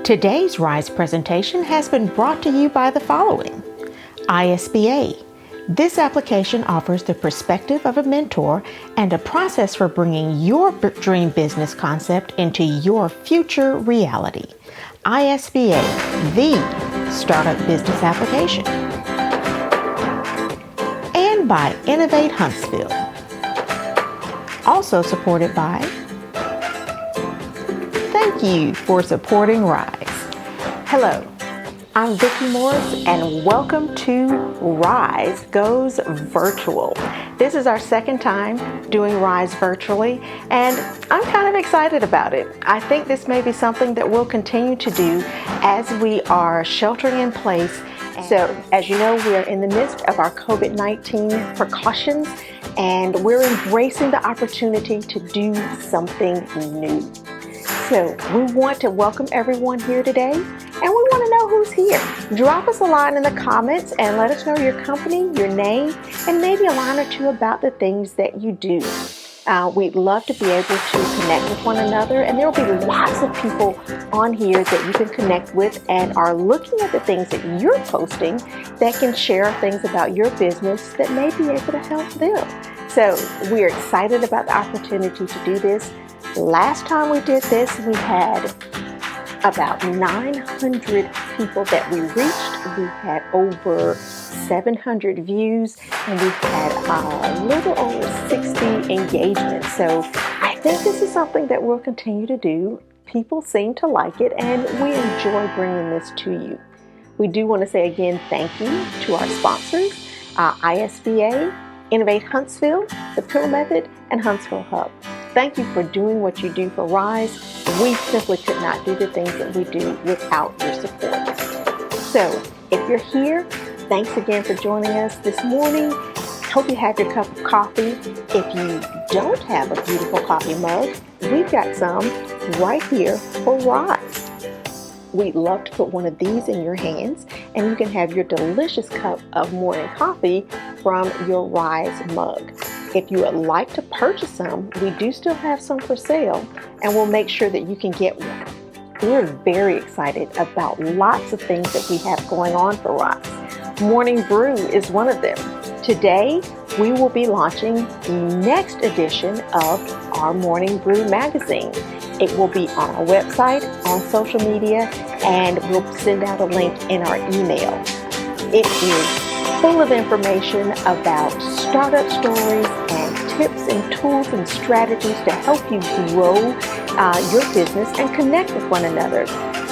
Today's R.I.S.E presentation has been brought to you by the following. ISBA. This application offers the perspective of a mentor and a process for bringing your dream business concept into your future reality. ISBA, the startup business application. And by Innovate Huntsville. Also supported by Thank you for supporting R.I.S.E. Hello, I'm Vicki Morris and welcome to R.I.S.E Goes Virtual. This is our second time doing R.I.S.E virtually and I'm kind of excited about it. I think this may be something that we'll continue to do as we are sheltering in place. So as you know, we are in the midst of our COVID-19 precautions and we're embracing the opportunity to do something new. So we want to welcome everyone here today and we want to know who's here. Drop us a line in the comments and let us know your company, your name, and maybe a line or two about the things that you do. We'd love to be able to connect with one another, and there will be lots of people on here that you can connect with and are looking at the things that you're posting that can share things about your business that may be able to help them. So we're excited about the opportunity to do this. Last time we did this, we had about 900 people that we reached. We had over 700 views and we had a little over 60 engagements. So I think this is something that we'll continue to do. People seem to like it and we enjoy bringing this to you. We do want to say again thank you to our sponsors, ISBA, Innovate Huntsville, The Pill Method, and Huntsville Hub. Thank you for doing what you do for R.I.S.E. We simply could not do the things that we do without your support. So if you're here, thanks again for joining us this morning. Hope you have your cup of coffee. If you don't have a beautiful coffee mug, we've got some right here for R.I.S.E. We'd love to put one of these in your hands and you can have your delicious cup of morning coffee from your R.I.S.E mug. If you would like to purchase some, we do still have some for sale and we'll make sure that you can get one. We're very excited about lots of things that we have going on for R.I.S.E. Morning Brew is one of them. Today, we will be launching the next edition of our Morning Brew magazine. It will be on our website, on social media, and we'll send out a link in our email. It is full of information about startup stories and tips and tools and strategies to help you grow your business and connect with one another,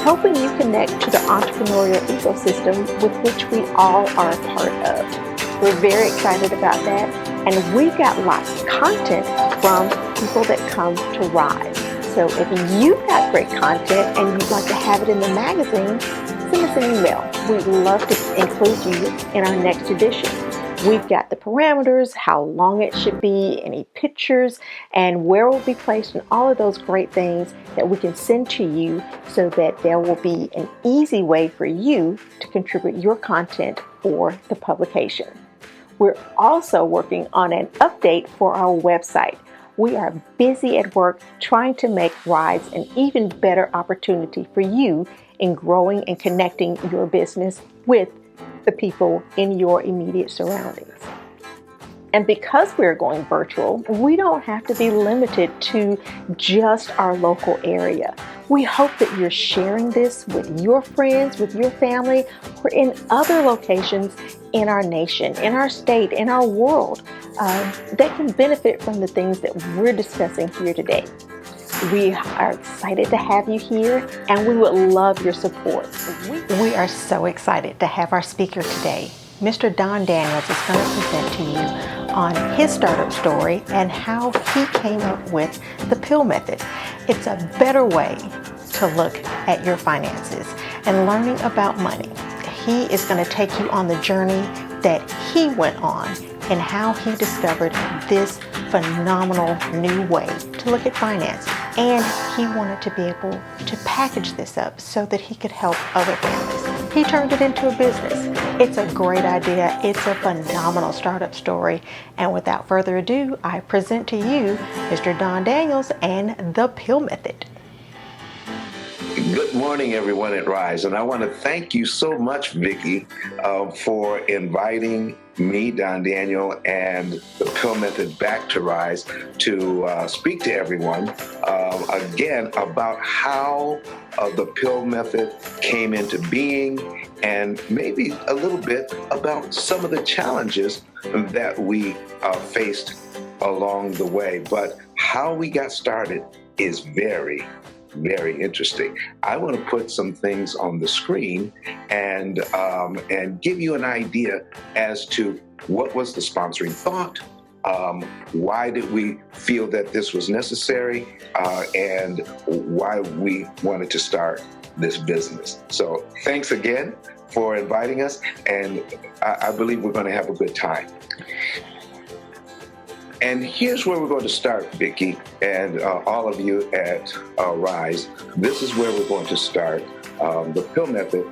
helping you connect to the entrepreneurial ecosystem with which we all are a part of. We're very excited about that, and we've got lots of content from people that come to R.I.S.E. So if you've got great content and you'd like to have it in the magazine, send us an email. We'd love to include you in our next edition. We've got the parameters, how long it should be, any pictures, and where it will be placed, and all of those great things that we can send to you so that there will be an easy way for you to contribute your content for the publication. We're also working on an update for our website. We are busy at work trying to make R.I.S.E an even better opportunity for you in growing and connecting your business with the people in your immediate surroundings. And because we're going virtual, we don't have to be limited to just our local area. We hope that you're sharing this with your friends, with your family, or in other locations in our nation, in our state, in our world that can benefit from the things that we're discussing here today. We are excited to have you here and we would love your support. We are so excited to have our speaker today. Mr. Don Daniels is going to present to you on his startup story and how he came up with the pill method. It's a better way to look at your finances and learning about money. He is going to take you on the journey that he went on and how he discovered this phenomenal new way to look at finances. And he wanted to be able to package this up so that he could help other families. He turned it into a business. It's a great idea. It's a phenomenal startup story. And without further ado, I present to you Mr. Don Daniels and the Pill Method. Good morning, everyone at Rise, and I want to thank you so much, Vicki, for inviting me, Don Daniel, and the Pill Method back to Rise to speak to everyone again about how the Pill Method came into being, and maybe a little bit about some of the challenges that we faced along the way. But how we got started is very interesting. I want to put some things on the screen and give you an idea as to what was the sponsoring thought, why did we feel that this was necessary, and why we wanted to start this business. So thanks again for inviting us, and I believe we're going to have a good time. And here's where we're going to start, Vicki, and all of you at R.I.S.E. This is where we're going to start. The Pill Method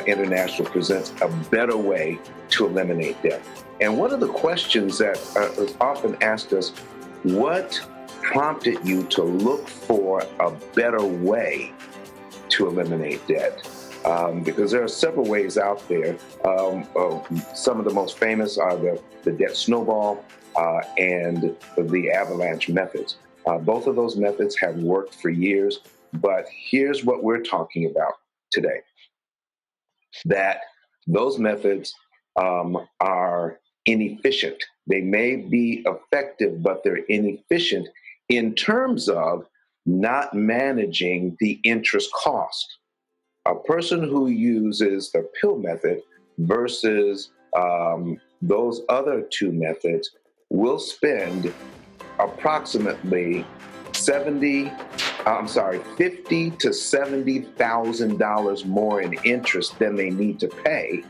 International presents a better way to eliminate debt. And one of the questions that is often asked us, what prompted you to look for a better way to eliminate debt? Because there are several ways out there. Some of the most famous are the debt snowball, and the avalanche methods. Both of those methods have worked for years, but here's what we're talking about today. That those methods are inefficient. They may be effective, but they're inefficient in terms of not managing the interest cost. A person who uses the pill method versus those other two methods will spend approximately $50,000 to $70,000 more in interest than they need to pay,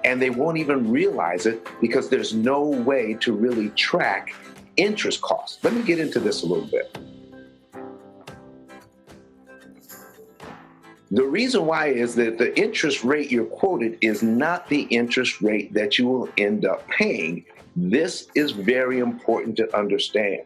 and they won't even realize it because there's no way to really track interest costs. Let me get into this a little bit. The reason why is that the interest rate you're quoted is not the interest rate that you will end up paying. This is very important to understand.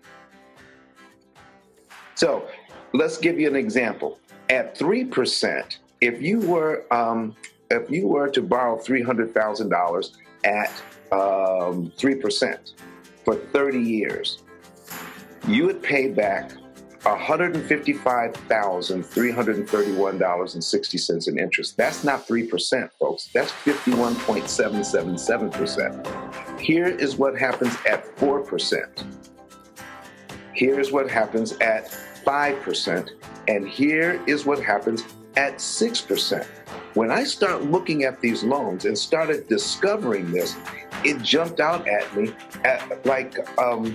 So let's give you an example. At 3%, if you were to borrow $300,000 at 3% for 30 years, you would pay back $155,331.60 in interest. That's not 3%, folks. That's 51.777%. Here is what happens at 4%. Here's what happens at 5%. And here is what happens at 6%. When I start looking at these loans and started discovering this, it jumped out at me like a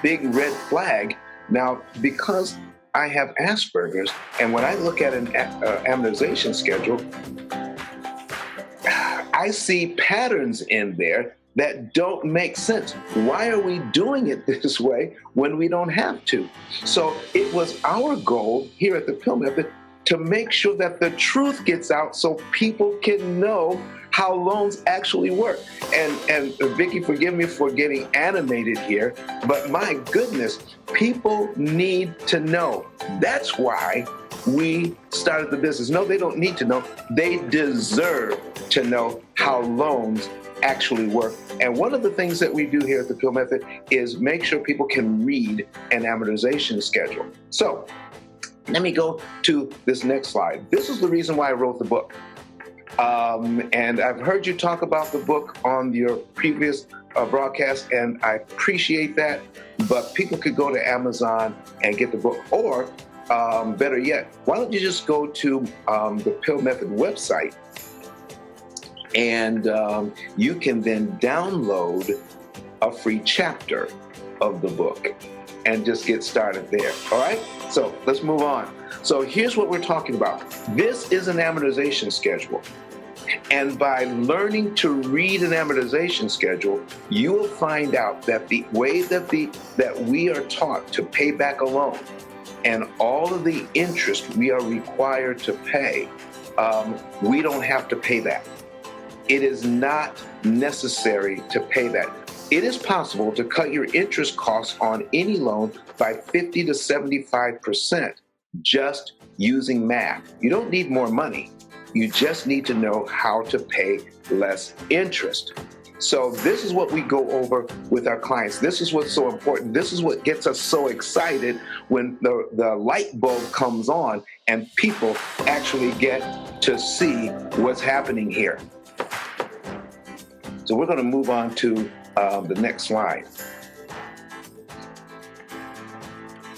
big red flag. Now, because I have Asperger's, and when I look at an amortization schedule, I see patterns in there that don't make sense. Why are we doing it this way when we don't have to? So it was our goal here at the Pill Method to make sure that the truth gets out so people can know how loans actually work. And Vicki, forgive me for getting animated here, but my goodness, people need to know. That's why we started the business. No, they don't need to know. They deserve to know how loans actually work. And one of the things that we do here at the Pill Method is make sure people can read an amortization schedule. So let me go to this next slide. This is the reason why I wrote the book. And I've heard you talk about the book on your previous broadcast, and I appreciate that. But people could go to Amazon and get the book, or better yet, why don't you just go to the Pill Method website, and you can then download a free chapter of the book and just get started there. All right? So let's move on. So here's what we're talking about. This is an amortization schedule. And by learning to read an amortization schedule, you will find out that the way that we are taught to pay back a loan and all of the interest we are required to pay, we don't have to pay that. It is not necessary to pay that. It is possible to cut your interest costs on any loan by 50 to 75%, just using math. You don't need more money. You just need to know how to pay less interest. So this is what we go over with our clients. This is what's so important. This is what gets us so excited when the light bulb comes on and people actually get to see what's happening here. So we're going to move on to the next slide.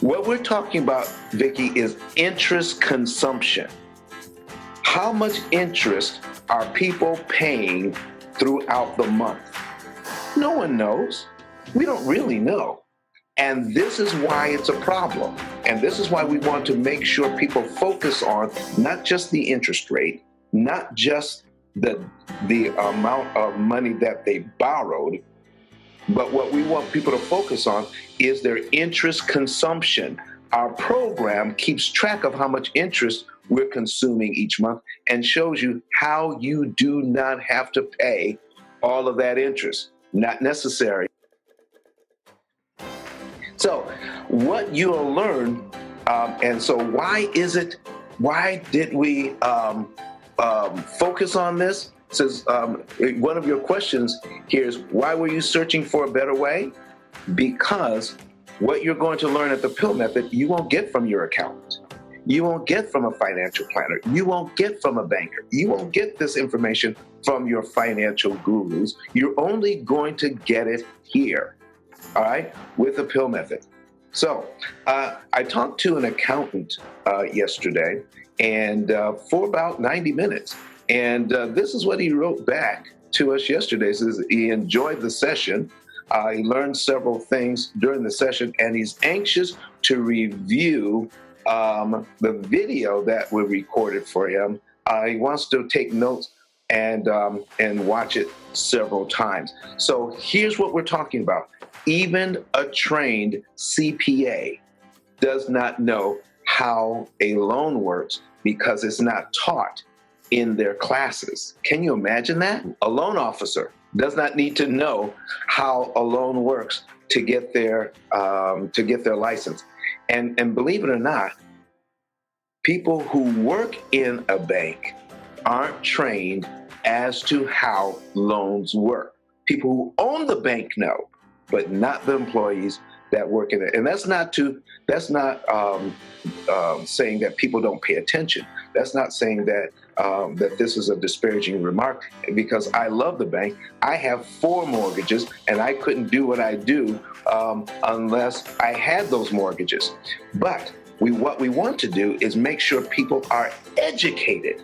What we're talking about, Vicki, is interest consumption. How much interest are people paying throughout the month? No one knows. We don't really know. And this is why it's a problem. And this is why we want to make sure people focus on not just the interest rate, not just the amount of money that they borrowed, but what we want people to focus on is their interest consumption. Our program keeps track of how much interest we're consuming each month and shows you how you do not have to pay all of that interest. Not necessary. So what you'll learn, and so why did we focus on this? It says, one of your questions here is, why were you searching for a better way? Because what you're going to learn at the Pill Method, you won't get from your accountant. You won't get from a financial planner. You won't get from a banker. You won't get this information from your financial gurus. You're only going to get it here, all right, with the Pill Method. So I talked to an accountant yesterday, and for about 90 minutes. And this is what he wrote back to us yesterday. He says he enjoyed the session. He learned several things during the session, and he's anxious to review the video that we recorded for him. He wants to take notes and watch it several times. So here's what we're talking about. Even a trained CPA does not know how a loan works because it's not taught in their classes. Can you imagine that? A loan officer does not need to know how a loan works to get their license. And believe it or not, people who work in a bank aren't trained as to how loans work. People who own the bank know, but not the employees that work in it. And that's not saying that people don't pay attention. That's not saying that that this is a disparaging remark, because I love the bank. I have 4 mortgages, and I couldn't do what I do unless I had those mortgages. But what we want to do is make sure people are educated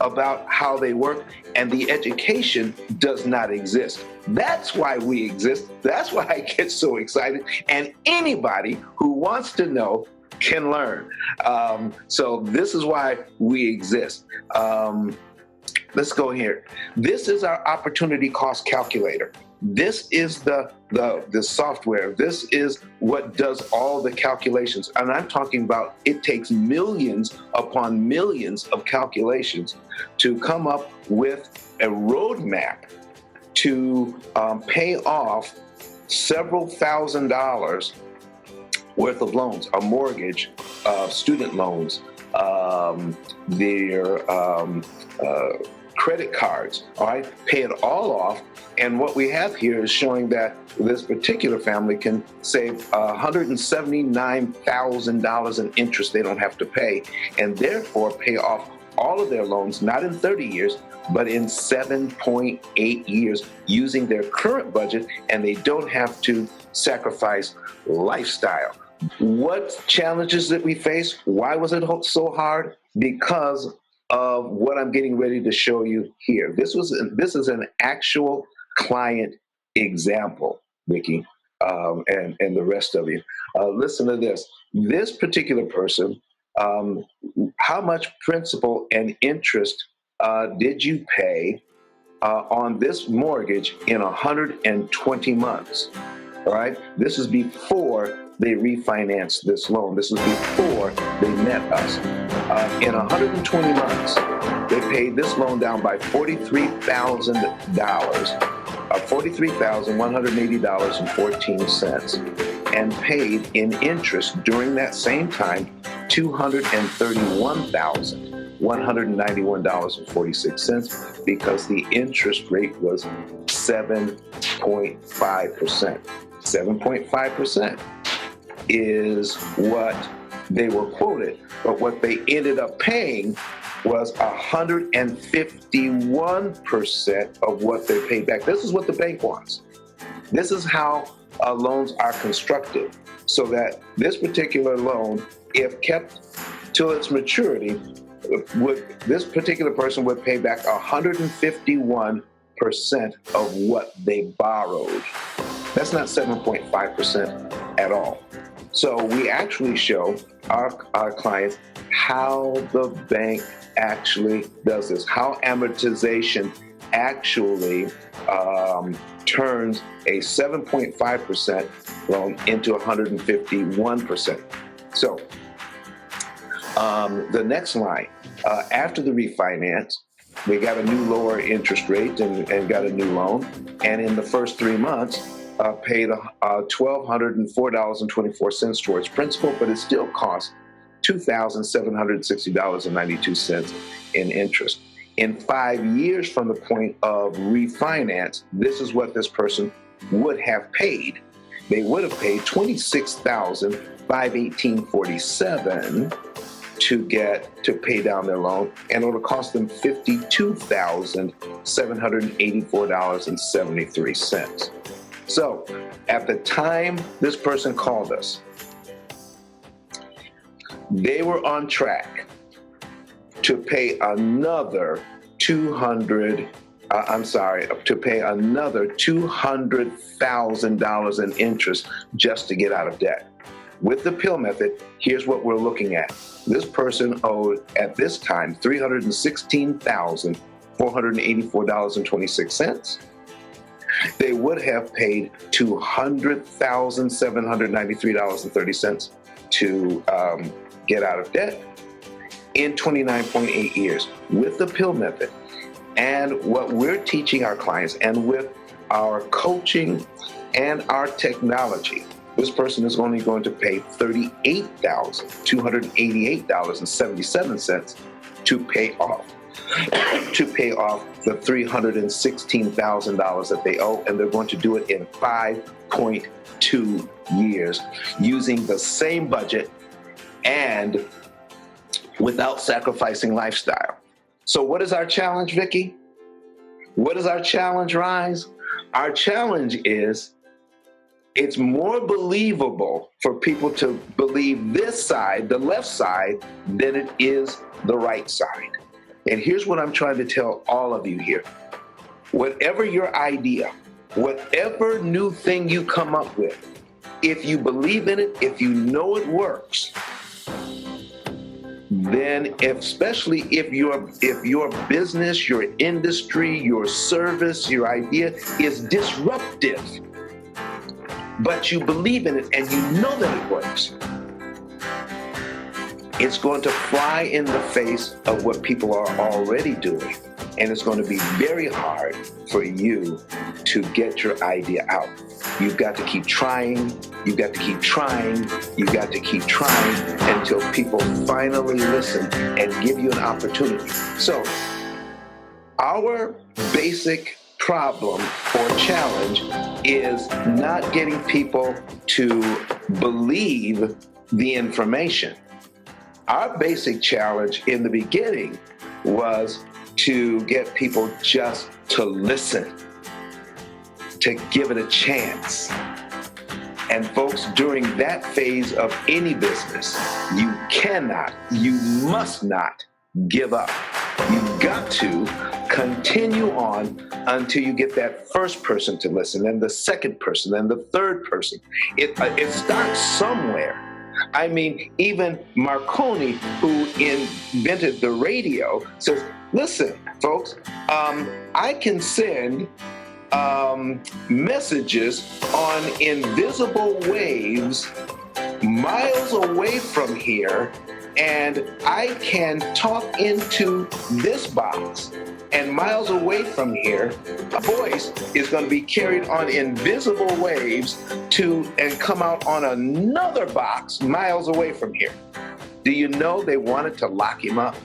about how they work, and the education does not exist. That's why we exist. That's why I get so excited. And anybody who wants to know can learn. So this is why we exist. Let's go here. This is our opportunity cost calculator. This is the software. This is what does all the calculations. And I'm talking about, it takes millions upon millions of calculations to come up with a roadmap to pay off several $1,000s worth of loans, a mortgage, student loans, their credit cards, all right, pay it all off. And what we have here is showing that this particular family can save $179,000 in interest they don't have to pay, and therefore pay off all of their loans, not in 30 years, but in 7.8 years using their current budget, and they don't have to sacrifice lifestyle. What challenges did we face? Why was it so hard? Because of what I'm getting ready to show you here. This is an actual client example, Vicki, and the rest of you. Listen to this. This particular person, how much principal and interest did you pay on this mortgage in 120 months? All right. This is before they refinanced this loan. This is before they met us. In 120 months, they paid this loan down by $43,000, $43,180.14, and paid in interest during that same time $231,191.46 because the interest rate was 7.5%. 7.5% is what they were quoted, but what they ended up paying was 151% of what they paid back. This is what the bank wants. This is how loans are constructed, so that this particular loan, if kept till its maturity, this particular person would pay back 151% of what they borrowed. That's not 7.5% at all. So we actually show our clients how the bank actually does this, how amortization actually turns a 7.5% loan into 151%. So the next line, after the refinance, we got a new lower interest rate and got a new loan. And in the first 3 months, paid $1,204.24 towards principal, but it still cost $2,760.92 in interest. In 5 years from the point of refinance, this is what this person would have paid. They would have paid $26,518.47 to pay down their loan, and it would cost them $52,784.73. So at the time this person called us, they were on track to pay another $200,000 in interest just to get out of debt. With the pill method, here's what we're looking at. This person owed, at this time, $316,484.26. They would have paid $200,793.30 to get out of debt in 29.8 years. With the pill method and what we're teaching our clients, and with our coaching and our technology, this person is only going to pay $38,288.77 to pay off the $316,000 that they owe, and they're going to do it in 5.2 years using the same budget and without sacrificing lifestyle. So what is our challenge, Vicki? What is our challenge, R.I.S.E? Our challenge is, it's more believable for people to believe this side, the left side, than it is the right side. And here's what I'm trying to tell all of you here. Whatever your idea, whatever new thing you come up with, if you believe in it, if you know it works, then especially if your business, your industry, your service, your idea is disruptive, but you believe in it and you know that it works, it's going to fly in the face of what people are already doing. And it's going to be very hard for you to get your idea out. You've got to keep trying. You've got to keep trying. You've got to keep trying until people finally listen and give you an opportunity. So our basic problem or challenge is not getting people to believe the information. Our basic challenge in the beginning was to get people just to listen, to give it a chance. And folks, during that phase of any business, you must not give up. You've got to continue on until you get that first person to listen, then the second person, then the third person. It starts somewhere. I mean, even Marconi, who invented the radio, says, listen, folks, I can send messages on invisible waves miles away from here, and I can talk into this box. And miles away from here, a voice is going to be carried on invisible waves and come out on another box miles away from here. Do you know they wanted to lock him up?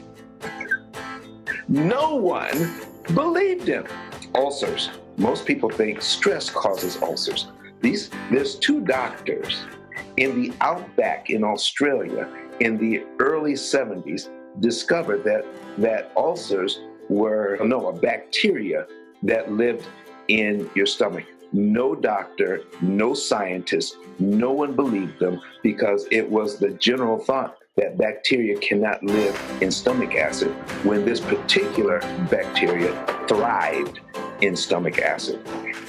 No one believed him. Ulcers. Most people think stress causes ulcers. There's two doctors in the outback in Australia in the early 70s discovered that ulcers were a bacteria that lived in your stomach. No doctor, no scientist, no one believed them because it was the general thought that bacteria cannot live in stomach acid when this particular bacteria thrived in stomach acid.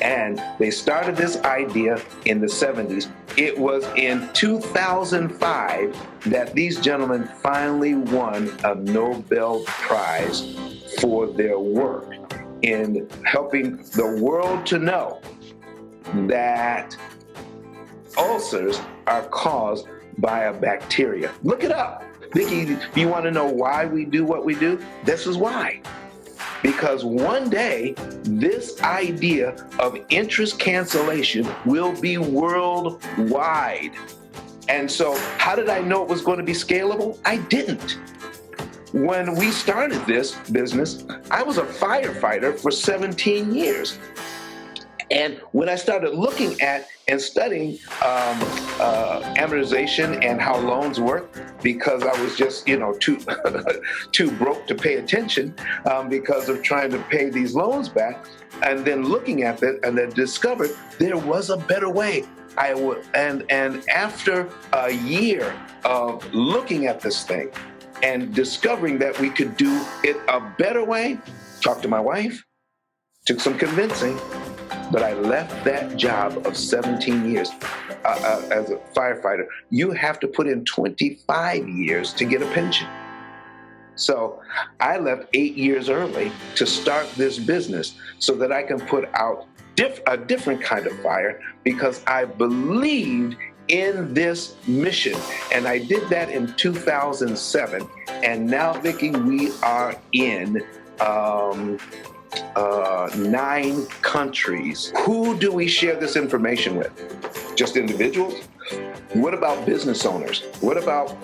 And they started this idea in the 70s. It was in 2005 that these gentlemen finally won a Nobel Prize for their work in helping the world to know that ulcers are caused by a bacteria. Look it up. Vicki, you want to know why we do what we do? This is why. Because one day, this idea of interest cancellation will be worldwide. And so, how did I know it was going to be scalable? I didn't. When we started this business, I was a firefighter for 17 years. And when I started looking at and studying amortization and how loans work, because I was just, too broke to pay attention because of trying to pay these loans back, and then looking at it, and then discovered there was a better way. And after a year of looking at this thing and discovering that we could do it a better way, talked to my wife, took some convincing. But I left that job of 17 years as a firefighter. You have to put in 25 years to get a pension. So I left 8 years early to start this business so that I can put out a different kind of fire because I believed in this mission. And I did that in 2007. And now, Vicki, we are in 9 countries. Who do we share this information with? Just individuals? What about business owners? What about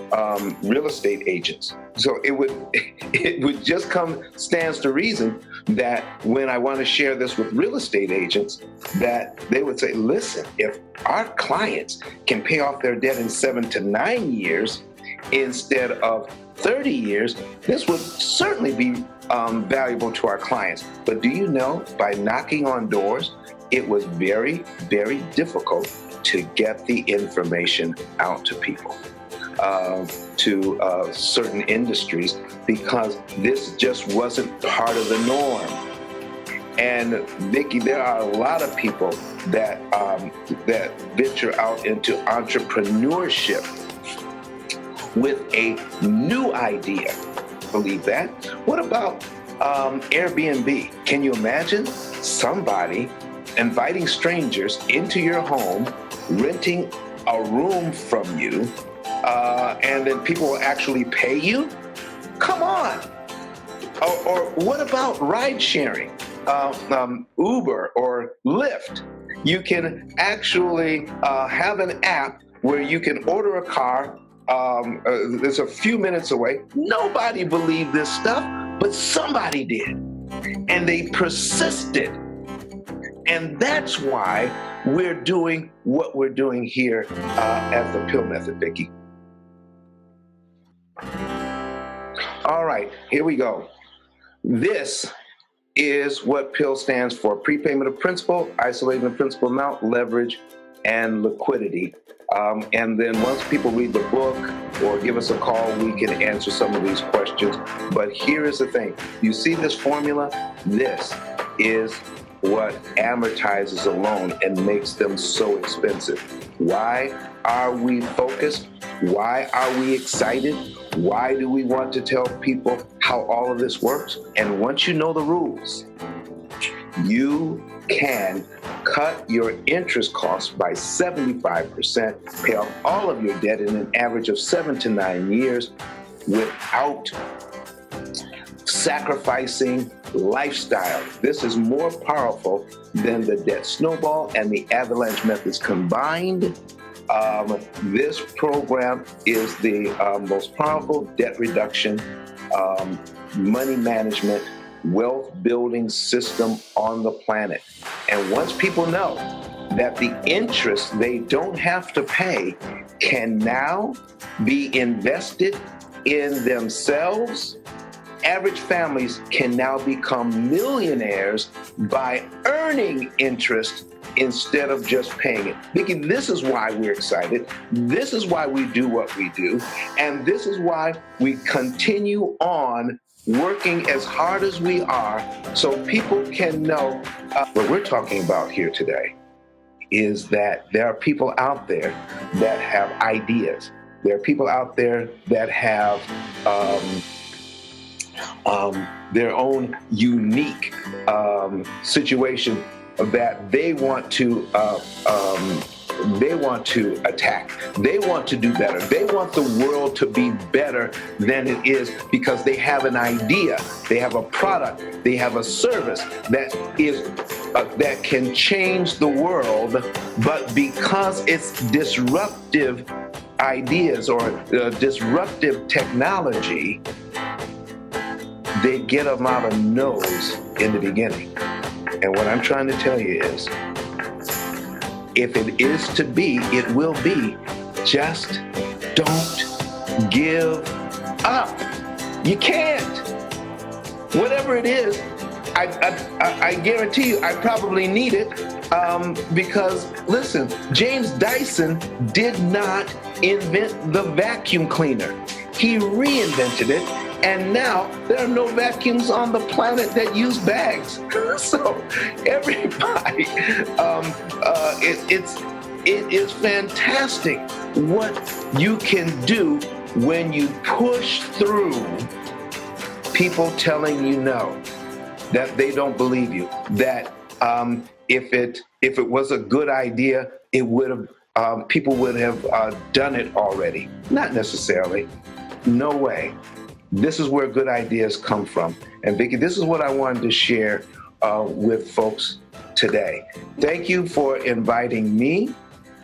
real estate agents? So it would just stands to reason that when I want to share this with real estate agents, that they would say, listen, if our clients can pay off their debt in 7 to 9 years instead of 30 years, this would certainly be valuable to our clients. But do you know, by knocking on doors, it was very, very difficult to get the information out to people, to certain industries, because this just wasn't part of the norm. And Vicki, there are a lot of people that venture out into entrepreneurship with a new idea. Believe that? What about Airbnb? Can you imagine somebody inviting strangers into your home, renting a room from you, and then people will actually pay you? Come on! Or what about ride sharing? Uber or Lyft. You can actually have an app where you can order a car. It's a few minutes away. Nobody believed this stuff, but somebody did. And they persisted. And that's why we're doing what we're doing here at the Pill Method, Vicki. All right, here we go. This is what PIL stands for: prepayment of principal, isolating the principal amount, leverage, and liquidity. And then once people read the book or give us a call, we can answer some of these questions. But here is the thing. You see this formula? This is what amortizes a loan and makes them so expensive. Why are we focused? Why are we excited? Why do we want to tell people how all of this works? And once you know the rules, you can cut your interest costs by 75%, pay off all of your debt in an average of 7 to 9 years without sacrificing lifestyle. This is more powerful than the debt snowball and the avalanche methods combined. This program is the most powerful debt reduction, money management, wealth building system on the planet. And once people know that the interest they don't have to pay can now be invested in themselves, average families can now become millionaires by earning interest instead of just paying it. Vicki, this is why we're excited. This is why we do what we do. And this is why we continue on working as hard as we are so people can know what we're talking about here today is that there are people out there that have ideas. There are people out there that have their own unique situation that they want to attack. They want to do better. They want the world to be better than it is because they have an idea. They have a product. They have a service that is that can change the world, but because it's disruptive ideas or disruptive technology, they get them out of nose in the beginning. And what I'm trying to tell you is, if it is to be, it will be. Just don't give up. You can't. Whatever it is, I guarantee you, I probably need it because, listen, James Dyson did not invent the vacuum cleaner. He reinvented it. And now there are no vacuums on the planet that use bags. So everybody, it is fantastic what you can do when you push through people telling you no, that they don't believe you, that if it was a good idea, it would have people would have done it already. Not necessarily. No way. This is where good ideas come from. And Vicki, this is what I wanted to share with folks today. Thank you for inviting me.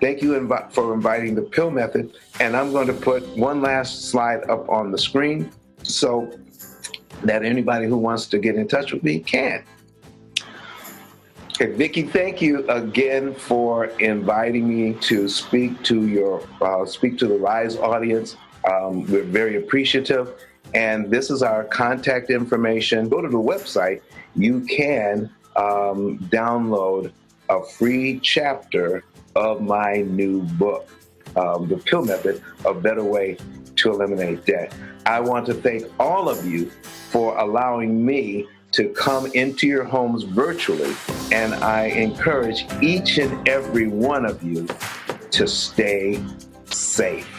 Thank you for inviting the Pill Method. And I'm going to put one last slide up on the screen so that anybody who wants to get in touch with me can. Okay, Vicki, thank you again for inviting me to speak to the R.I.S.E audience. We're very appreciative. And this is our contact information. Go to the website. You can download a free chapter of my new book, The Pill Method, A Better Way to Eliminate Debt. I want to thank all of you for allowing me to come into your homes virtually. And I encourage each and every one of you to stay safe.